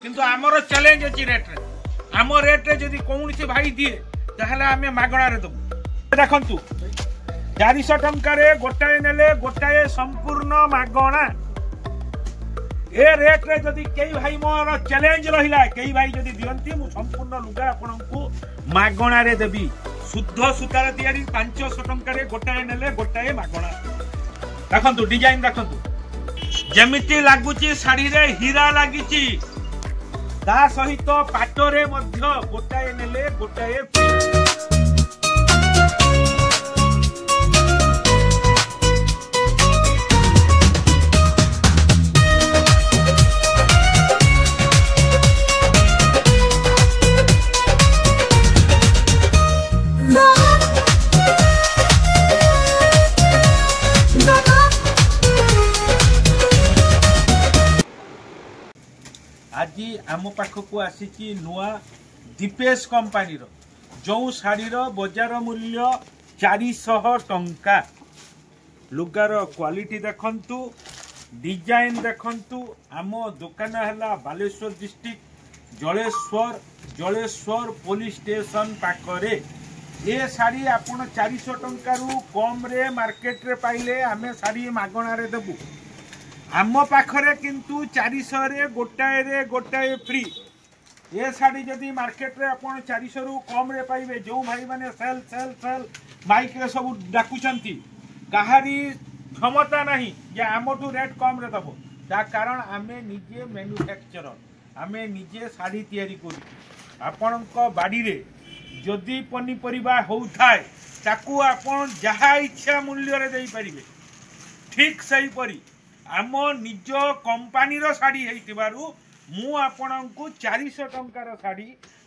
किंतु आमर चैलेंज अच्छी रेट रे आम रेट रे जदि कौन से भाई दिए ताहले आमे मागणार दबु देखंतु 400 टंका रे गोटाए नेले गोटाए संपूर्ण मागणा ए रेट रे जदि कई भाई मोर चैलेंज रहिला कई भाई जदि दियंती मु संपूर्ण लुगा आपनकु मागणा रे देबी शुद्ध सूतार तयारी 500 टंका रे गोटाए नेले गोटाए मागणा देखंतु डिजाइन देखंतु जेमिति लागुची साड़ी रे हीरा लागिची ता सहित पाटरे मध्य गोटाए नेले गोटाए आज आम पाखक आसी नुआ दीपेश कंपानी रो जो शाढ़ीर बजार मूल्य 400 टंका लुगार क्वालिटी देखंतु डिजाइन देखंतु आम दुकान है Baleshwar district Jaleshwar police station पाखरे ये शाढ़ी आपण 400 टंका रु कम रे मार्केट रे पाइले आमे शाढ़ी मागणा रे देबु आम पाखरे किंतु 400 रे गोटाए फ्री ये शाढ़ी जदि मार्केट रे आपण 400 रु कम रे पाइबे जो भाई माने सेल सेल सेल माइक रे सब डाकुचंती कहारी क्षमता नहीं जे आमठू रेट कम रे दबो ता कारण आमे निजे मैन्युफैक्चरर आमे निजे शाढ़ी तयारी करू आपणक बाड़ी रे जदि पनीपरिबा होउथाय ताकू आपण जहा इच्छा मूल्य रे देई परिबे ठीक सही परी आम निज कंपानी रो साड़ी हेतिबारु मु आपनकु 400 टंकार साड़ी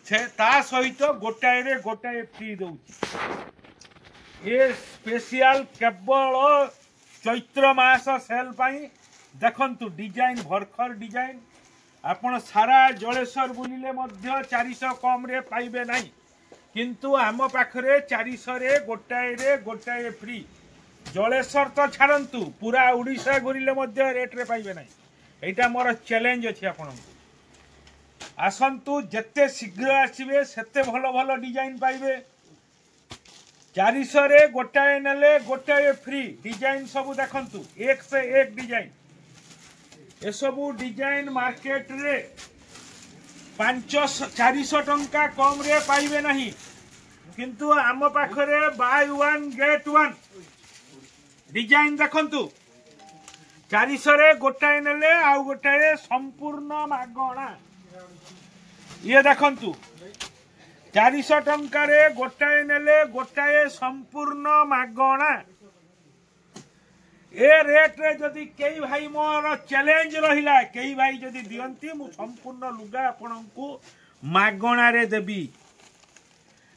से ता सहित गोटाए रे गोटाए फ्री दउची ए स्पेशल केवल चैत्र मास सेल पाई देखंतु डिजाइन भरखर डिजाइन आपण सारा जलेश्वर बुलिले मध्य 400 कम रे पाइबे नाही किंतु आम पाखरे 400 रे गोटाए फ्री जलेश्वर तो छाड़ू पूरा उड़ीसा घूरिले रेट रे पाइबे ना यहाँ मोर चैलेंज अच्छी आपण आसतु जिते शीघ्र आसवे सेते भल भल डिजाइन पाइबे 400 रे गोटाए नेले गोटाए फ्री डिजाइन सबू देखंतु एक से एक डिजाइन ए सबू डिजाइन मार्केट रे 400 टंका कम रे पाइबे नहीं किंतु आम पाखरे by one get one design देखंतु 400 रे गोटाए नेले आउ गोटाए संपूर्ण मागणा ये देखंतु 400 टंका रे गोटाए नेले गोटाए संपूर्ण मागणा ए रेट रे जदि कई भाई मोर चैलेंज रहिला कई भाई जदि दियंती मु संपूर्ण लुगा आपनकु मागणा रे देबी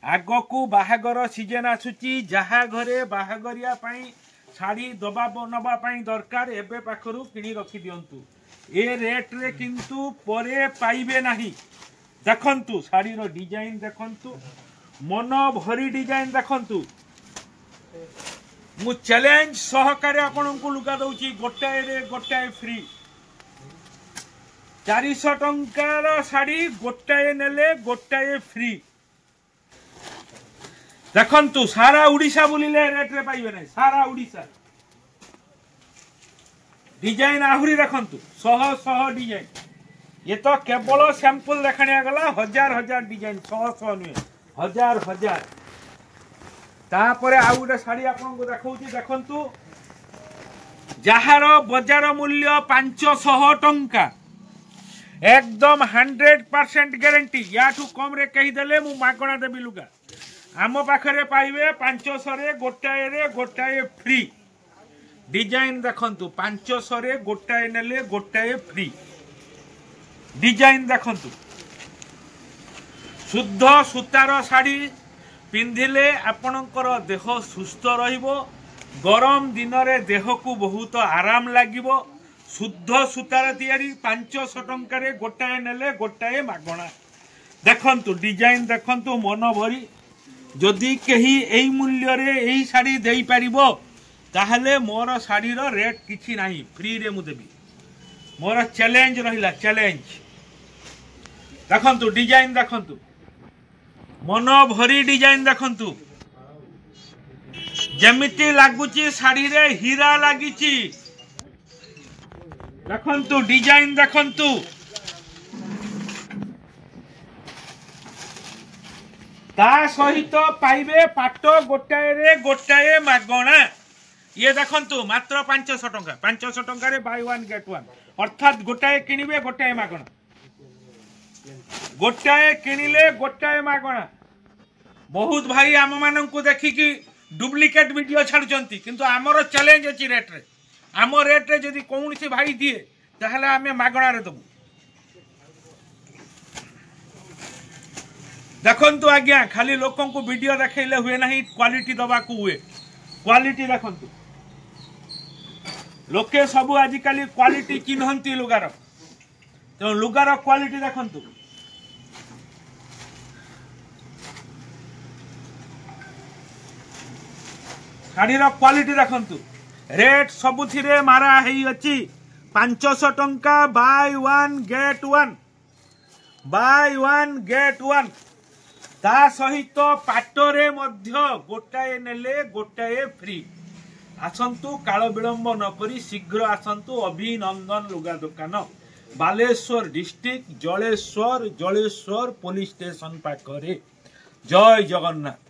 आगकू बाहागर सीजन आसुची जहा घरे बाहागरिया पई शाड़ी दबा नबा दरकार एबे पाखरु किणी रखी दियंतु ए रेट रे किंतु परे पाइबे नाही देखंतु शाड़ी रो डिजाइन देखंतु मन भरी डिजाइन देखंतु मु चैलेंज सहकारे आपनकु लुगा दउची गोटाए रे गोटाए फ्री 400 टंकार शाड़ी गोटाए नेले गोटाए फ्री देखंतु सारा उड़ीसा बुलिले रेट रे पाइबे नहीं सारा उड़ीसा डिजाइन आहुरी देखंतु शह डिजाइन ये तो केवल सैंपल देखाणिया गला हजार डिजाइन शह नुहे हजार तापरे आ गोटे शाड़ी आपको देखौची देखंतु जहार बजार मूल्य 500 टंका एकदम 100% गारंटी याठू कम रे कही देले मु मागणा देबी लुगा आम पाखरे पाइबे 500 रे गोटाए फ्री डिजाइन देखंतु 500 रे गोटाए नेले गोटाए फ्री डिजाइन देखंतु शुद्ध सूतार साड़ी पिंधिले आपणकर देह सुस्थ रहिबो गरम दिन रे देह को बहुत आराम लागिबो शुद्ध सूतार तयारी 500 टंका रे गोटाए नेले गोटाए मागणा देखंतु डिजाइन देखंतु मन भरी जदि कही एई मूल्य रे एई साड़ी देई परिबो ताहले मोर साड़ीर रेट किछि नाही फ्री रे मु देबी मोर चैलेंज रहिला चैलेंज देखंतु डिजाइन देखंतु मन भरी डिजाइन देखंतु जेमिति लागुची साड़ी रे हीरा लागिची देखंतु डिजाइन देखंतु ता सहित पाइबे पाट गोटाए रे गोटाए मागणा ये देखंतु मात्र 500 टंका 500 टंका रे बाय वन गेट वन अर्थात गोटाए किनिबे गोटाए मागणा गोटाए किनिले गोटाए मागणा। बहुत भाई आम मान को देखिकी डुप्लिकेट वीडियो छाड़ुचंती किंतु आमर चैलेंज अछि रेट रे आम रेट रे जदी कौन सी भाई दिए ताहले आमे मागणा रे दबु। देखंतु आज्ञा खाली लोकन को वीडियो देखैले हुए नहीं क्वालिटी दबा को हुए क्वालिटी देखंतु लोके सबु आजिकाली क्वालिटी चिन्हंती लुगार तो लुगार क्वालिटी देखंतु शाढ़ीर क्वालिटी देखंतु रेट सबुथिरे मारा हेई अछि 500 टंका बाय वन गेट वन ता सहित पाटरे मध्य गोटाए नेले गोटाए फ्री। आसंतु काल विलंब न करी शीघ्र आसंतु अभिनंदन लुगा दुकान Baleshwar district Jaleshwar police station पाखरे। जय जगन्नाथ।